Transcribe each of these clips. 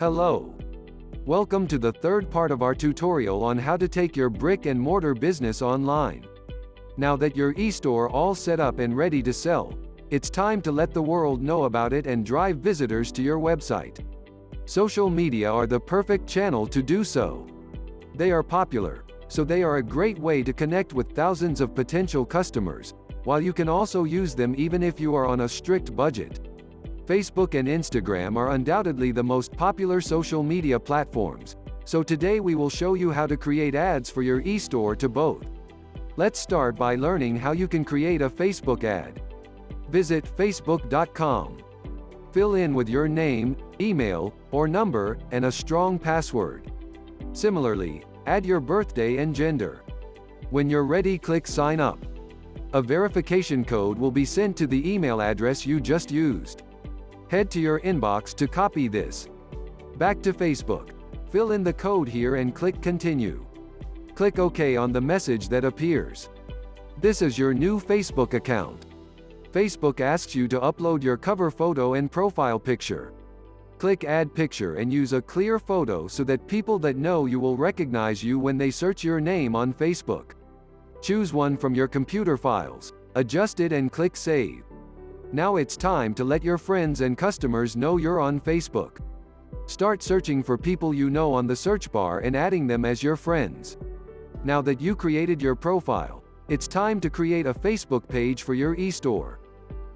Hello. Welcome to the third part of our tutorial on how to take your brick-and-mortar business online. Now that your e-store all set up and ready to sell, it's time to let the world know about it and drive visitors to your website. Social media are the perfect channel to do so. They are popular, so they are a great way to connect with thousands of potential customers, while you can also use them even if you are on a strict budget. Facebook and Instagram are undoubtedly the most popular social media platforms, so today we will show you how to create ads for your e-store to both. Let's start by learning how you can create a Facebook ad. Visit facebook.com. Fill in with your name, email, or number, and a strong password. Similarly, add your birthday and gender. When you're ready, click Sign Up. A verification code will be sent to the email address you just used. Head to your inbox to copy this. Back to Facebook. Fill in the code here and click Continue. Click OK on the message that appears. This is your new Facebook account. Facebook asks you to upload your cover photo and profile picture. Click Add Picture and use a clear photo so that people that know you will recognize you when they search your name on Facebook. Choose one from your computer files, adjust it and click Save. Now it's time to let your friends and customers know you're on Facebook. Start searching for people you know on the search bar and adding them as your friends. Now that you created your profile, it's time to create a Facebook page for your e-store.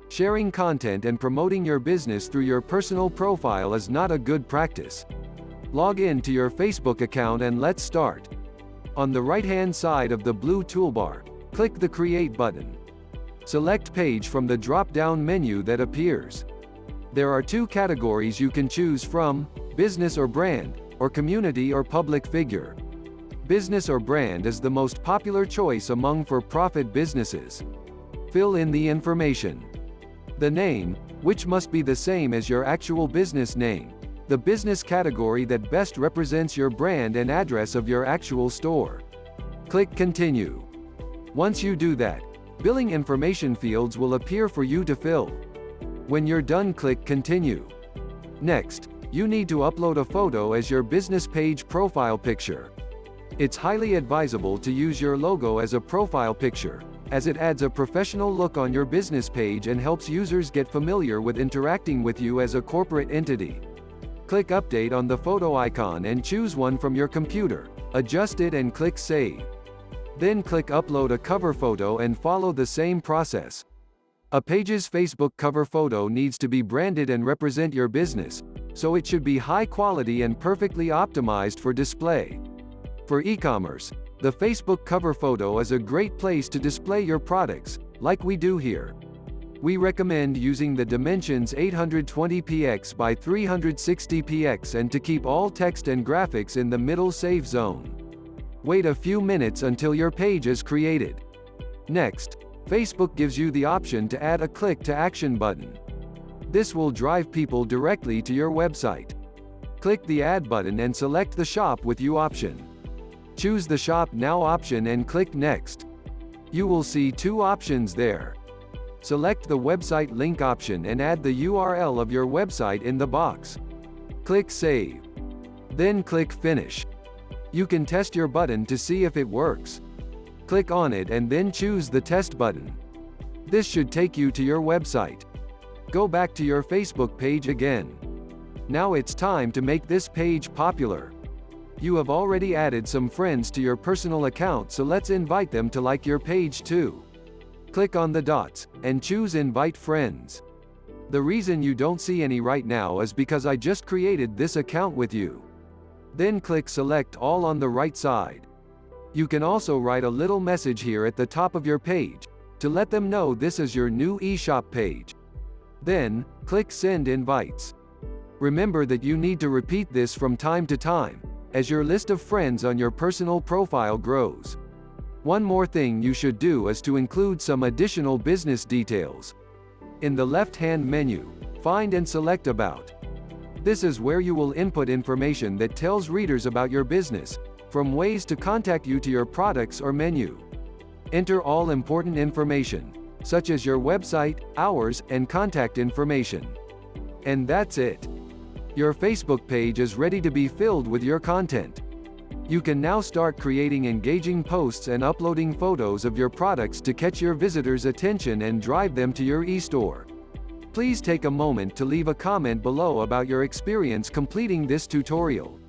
Sharing content and promoting your business through your personal profile is not a good practice. Log in to your Facebook account and let's start. On the right-hand side of the blue toolbar, click the Create button. Select Page from the drop-down menu that appears. There are two categories you can choose from: Business or Brand, or Community or Public Figure. Business or Brand is the most popular choice among for-profit businesses. Fill in the information. The name, which must be the same as your actual business name. The business category that best represents your brand and address of your actual store. Click Continue. Once you do that, billing information fields will appear for you to fill. When you're done, click Continue. Next, you need to upload a photo as your business page profile picture. It's highly advisable to use your logo as a profile picture, as it adds a professional look on your business page and helps users get familiar with interacting with you as a corporate entity. Click Update on the photo icon and choose one from your computer, adjust it and click Save. Then click Upload a cover photo and follow the same process. A page's Facebook cover photo needs to be branded and represent your business, so it should be high quality and perfectly optimized for display. For e-commerce, the Facebook cover photo is a great place to display your products, like we do here. We recommend using the dimensions 820px by 360px and to keep all text and graphics in the middle safe zone. Wait a few minutes until your page is created. Next, Facebook gives you the option to add a click to action button. This will drive people directly to your website. Click the Add button and select the Shop with You option. Choose the Shop Now option and click Next. You will see two options there. Select the website link option and add the URL of your website in the box. Click Save. Then click Finish. You can test your button to see if it works. Click on it and then choose the Test button. This should take you to your website. Go back to your Facebook page again. Now it's time to make this page popular. You have already added some friends to your personal account, so let's invite them to like your page too. Click on the dots, and choose Invite Friends. The reason you don't see any right now is because I just created this account with you. Then click Select All on the right side. You can also write a little message here at the top of your page, to let them know this is your new eShop page. Then, click Send Invites. Remember that you need to repeat this from time to time, as your list of friends on your personal profile grows. One more thing you should do is to include some additional business details. In the left-hand menu, find and select About. This is where you will input information that tells readers about your business, from ways to contact you to your products or menu. Enter all important information, such as your website, hours, and contact information. And that's it. Your Facebook page is ready to be filled with your content. You can now start creating engaging posts and uploading photos of your products to catch your visitors' attention and drive them to your e-store. Please take a moment to leave a comment below about your experience completing this tutorial.